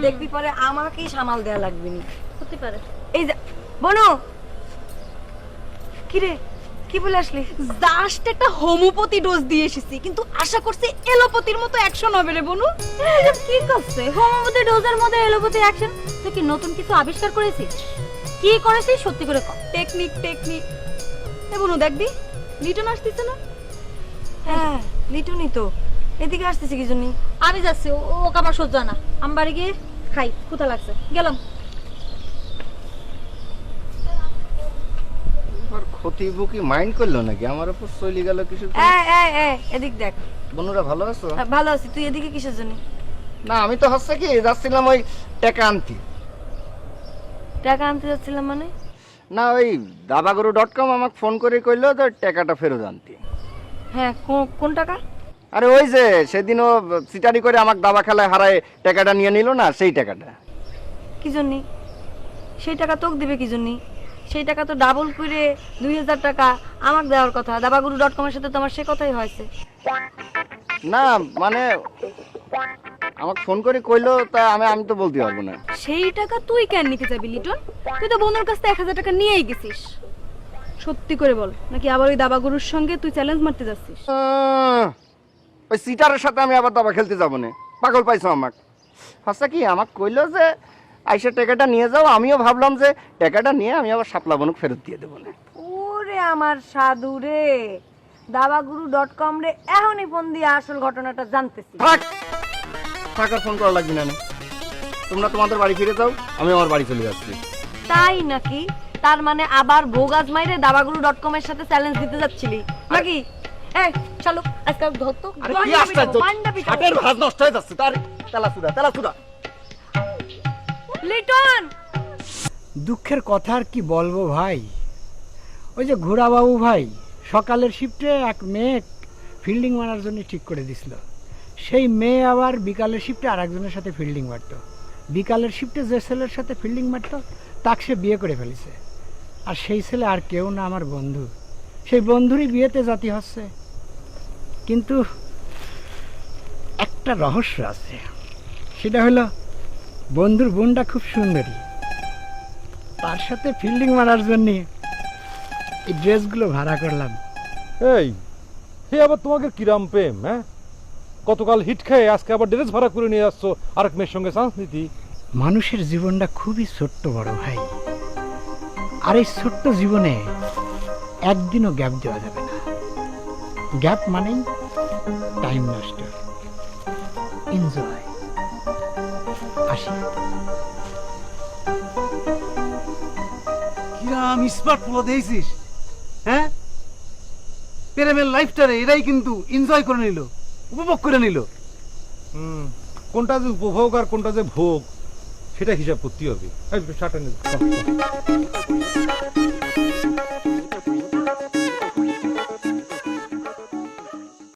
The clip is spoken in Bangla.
দেখবি পরে আমাকেই সামাল দেয়া লাগবে নি। হতে পারে। এই যে বনু, কি রে, কি বলে আসলি? জাস্ট একটা হোমিওপ্যাথি ডোজ দিয়ে এসেছি, কিন্তু আশা করছি এলোপ্যাথির মতো অ্যাকশন হবে রে বনু। এটা কি করছে? হোমিওপ্যাথি ডোজের মধ্যে এলোপ্যাথি অ্যাকশন? তুই কি নতুন কিছু আবিষ্কার করেছিস? কি করেছিস সত্যি করে কর। টেকনিক। এ বনু দেখবি লিটন আসতেছে না? হ্যাঁ, লিটুনি তো। এদিকে আসতেছে কি জন্য? আমি যাচ্ছি, ও কাবার সহ্য হয় না। আমি বাড়ি গিয়ে খাই, ক্ষুধা লাগছে, গেলাম। আর ক্ষতি বুকি মাইন্ড করলো নাকি আমার উপর চলে গেল কিছু? এদিক দেখ। বনুরা ভালো আছো? ভালো আছি। তুই এদিকে কিসের জন্য? না আমি তো হচ্ছে কি যাচ্ছিলাম ওই টাকা আনতে। টাকা আনতে যাচ্ছিলাম মানে? না ওই দাবাগুরু.com আমাকে ফোন করে কইলো তো টাকাটা ফেরত আনতে। হ্যাঁ, কোন টাকা? আরে ওই যে সেদিনও সিটারি করে আমাকে দাবা খেলায় হারায় টাকাটা নিয়ে নিল না, সেই টাকাটা। কি জন্য? সেই টাকা তোকে দিবে কি জন্য? সেই টাকা তো ডাবল করে 2000 টাকা আমাকে দেওয়ার কথা। দাবাগুরু.com এর সাথে তো আমার সে কথাই হয়েছে। না মানে আমাকে ফোন করে কইলো, তা আমি তো বলতে পারবো না। সেই টাকা তুই কেন নিতে যাবি লিটন? তুই তো বোনের কাছ থেকে 1000 টাকা নিয়েই গেছিস। সত্যি করে বল, নাকি আবার ওই দাবাগুরুর সঙ্গে তুই চ্যালেঞ্জ মারতে যাচ্ছিস? ওই সিটারের সাথে আমি আবার দাবা খেলতে যাবো না, পাগল পাইছো আমাকে। আচ্ছা কি আমাকে কইলো যে আইসা টাকাটা নিয়ে যাও, আমিও ভাবলাম যে টাকাটা নিয়ে আমি আবার শাপলা বনুক ফেরত দিয়ে দেবো না। ওরে আমার সাধু রে, দাবাগুরু.com রে এখনই ফোন দিয়ে আসল ঘটনাটা জানতেছি। থাক আর ফোন করা লাগবে না। তোমরা তোমাদের বাড়ি ফিরে যাও, আমি আমার বাড়ি চলে যাচ্ছি। তাই নাকি? তার মানে আবার ভোগ আজমাইরে দাবাগুরু.com এর সাথে চ্যালেঞ্জ দিতে যাচ্ছিলি নাকি? এই চলো আজকে ধর তো। আরে কি আশ্চর্য, হাটের ভাত নষ্ট হয়ে যাচ্ছে। তার তেলাসুদা লিটন, দুঃখের কথা আর কি বলবো ভাই। ওই যে ঘোড়াবাবু ভাই সকালের শিফটে এক মেয়ে ফিল্ডিং মারার জন্য ঠিক করে দিছিল। সেই মেয়ে আবার বিকালের শিফটে আর একজনের সাথে ফিল্ডিং মারতো। বিকালের শিফটে যে ছেলের সাথে ফিল্ডিং মারতো তাকে সে বিয়ে করে ফেলেছে। আর সেই ছেলে আর কেউ না, আমার বন্ধু। সেই বন্ধুরই বিয়েতে জাতি হচ্ছে। কিন্তু একটা রহস্য আছে, সেটা হলো বন্ধুর বোনটা খুব সুন্দরী। তার সাথে ফিল্ডিং মারার জন্য এই ড্রেসগুলো ভাড়া করলাম। এই হে আবার তোমাকে কিরাম প্রেম? হ্যাঁ, গতকাল হিট খেয়ে আজকে আবার ড্রেস ভাড়া করে নিয়ে আসছো আরেক মেয়ের সঙ্গে চান্স নিতি। মানুষের জীবনটা খুবই ছোট্ট বড় ভাই, আর এই ছোট্ট জীবনে একদিনও গ্যাপ দেওয়া যাবে না। গ্যাপ মানেই টাইম নষ্ট। এনজয়। আসি। কিরাম স্মার্ট পোলা দিয়েছিস? হ্যাঁ, প্রেমের লাইফটারে এরাই কিন্তু এনজয় করে নিল, উপভোগ করে নিল। কোনটা যে উপভোগ আর কোনটা যে ভোগ সেটা হিসাব করতে হবে।